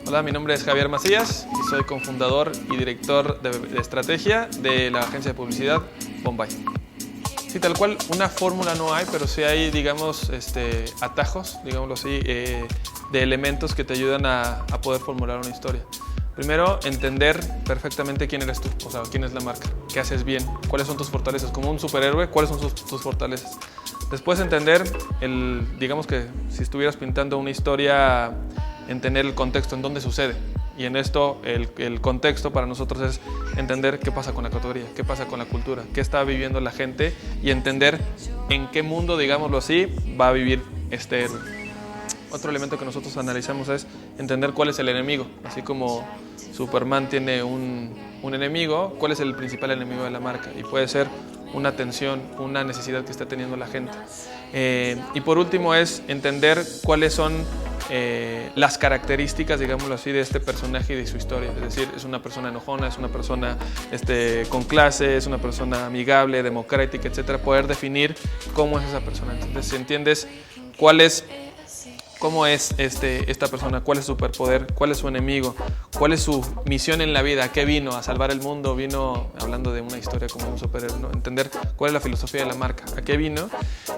Hola, mi nombre es Javier Macías y soy cofundador y director de estrategia de la agencia de publicidad Bombay. Sí, tal cual, una fórmula no hay, pero sí hay, digamos, atajos, digámoslo así, de elementos que te ayudan a poder formular una historia. Primero, entender perfectamente quién eres tú, o sea, quién es la marca, qué haces bien, cuáles son tus fortalezas. Como un superhéroe, cuáles son tus fortalezas. Después, entender, digamos que si estuvieras pintando una historia, entender el contexto, en dónde sucede. Y en esto, el contexto para nosotros es entender qué pasa con la categoría, qué pasa con la cultura, qué está viviendo la gente y entender en qué mundo, digámoslo así, va a vivir este héroe. Otro elemento que nosotros analizamos es entender cuál es el enemigo. Así como Superman tiene un enemigo, cuál es el principal enemigo de la marca. Y puede ser una tensión, una necesidad que está teniendo la gente. Y por último es entender cuáles son las características, digámoslo así, de este personaje y de su historia. Es decir, es una persona enojona, es una persona con clase, es una persona amigable, democrática, etcétera. Poder definir cómo es esa persona. Entonces, si entiendes cómo es esta persona, cuál es su superpoder, cuál es su enemigo, cuál es su misión en la vida, a qué vino, a salvar el mundo, vino hablando de una historia como un superhéroe, ¿no? Entender cuál es la filosofía de la marca, a qué vino,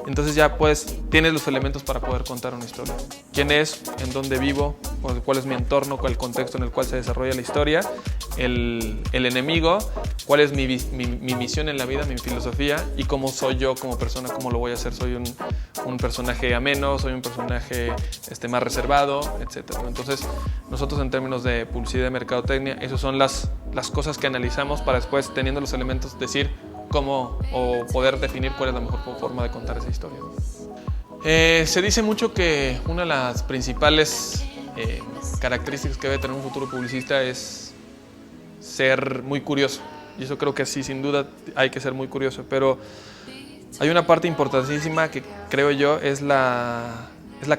entonces ya pues tienes los elementos para poder contar una historia. ¿Quién es? ¿En dónde vivo? ¿Cuál es mi entorno? ¿Cuál es el contexto en el cual se desarrolla la historia? El enemigo, cuál es mi misión en la vida, mi filosofía y cómo soy yo como persona, cómo lo voy a hacer. Soy un personaje ameno, soy un personaje más reservado, etc. Entonces, nosotros en términos de publicidad y mercadotecnia, esas son las cosas que analizamos para después, teniendo los elementos, decir cómo o poder definir cuál es la mejor forma de contar esa historia. Se dice mucho que una de las principales características que debe tener un futuro publicista es ser muy curioso. Y eso creo que sí, sin duda hay que ser muy curioso, pero hay una parte importantísima que creo yo es la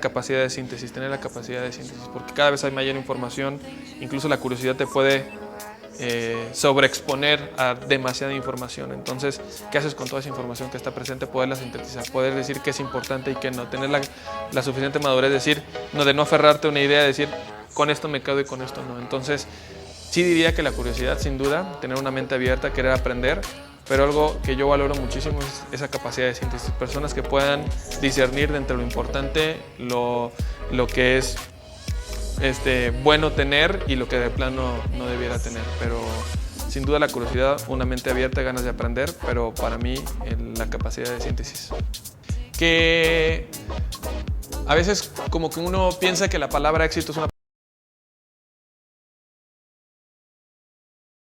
capacidad de síntesis, tener la capacidad de síntesis, porque cada vez hay mayor información, incluso la curiosidad te puede sobreexponer a demasiada información. Entonces, ¿qué haces con toda esa información que está presente? Poderla sintetizar, poder decir qué es importante y qué no, tener la suficiente madurez, de no aferrarte a una idea, decir, con esto me quedo y con esto no. Entonces, sí diría que la curiosidad, sin duda, tener una mente abierta, querer aprender, pero algo que yo valoro muchísimo es esa capacidad de síntesis. Personas que puedan discernir de entre lo importante, lo que es bueno tener y lo que de plano no debiera tener. Pero sin duda la curiosidad, una mente abierta, ganas de aprender, pero para mí la capacidad de síntesis. Que a veces como que uno piensa que la palabra éxito es una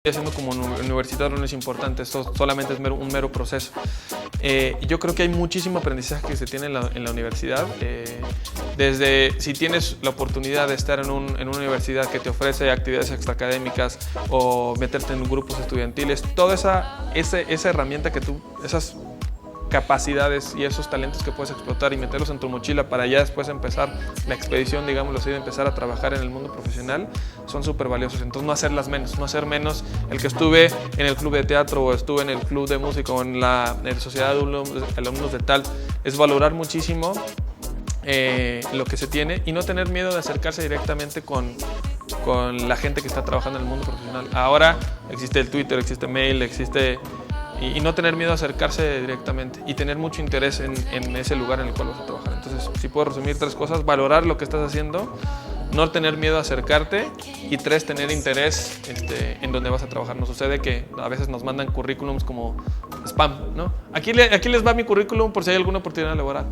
haciendo como universitario no es importante, esto solamente es un mero proceso. Yo creo que hay muchísimo aprendizaje que se tiene en la universidad, desde si tienes la oportunidad de estar en una universidad que te ofrece actividades extraacadémicas o meterte en grupos estudiantiles, toda esa herramienta que esas capacidades y esos talentos que puedes explotar y meterlos en tu mochila para ya después empezar la expedición, digámoslo así, de empezar a trabajar en el mundo profesional, son súper valiosos. Entonces no hacerlas menos, no hacer menos el que estuve en el club de teatro o estuve en el club de música o en la sociedad de alumnos de tal, es valorar muchísimo lo que se tiene y no tener miedo de acercarse directamente con la gente que está trabajando en el mundo profesional. Ahora existe el Twitter, existe mail, y no tener miedo a acercarse directamente y tener mucho interés en ese lugar en el cual vas a trabajar. Entonces, si puedo resumir 3 cosas: valorar lo que estás haciendo, no tener miedo a acercarte y 3, tener interés en donde vas a trabajar. Nos sucede que a veces nos mandan currículums como spam, ¿no? Aquí les va mi currículum por si hay alguna oportunidad laboral.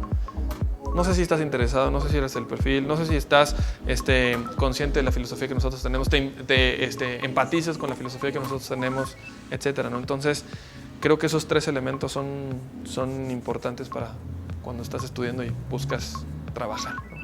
No sé si estás interesado, no sé si eres el perfil, no sé si estás consciente de la filosofía que nosotros tenemos, empatizas con la filosofía que nosotros tenemos, etcétera, ¿no? Entonces, creo que esos 3 elementos son importantes para cuando estás estudiando y buscas trabajar, ¿no?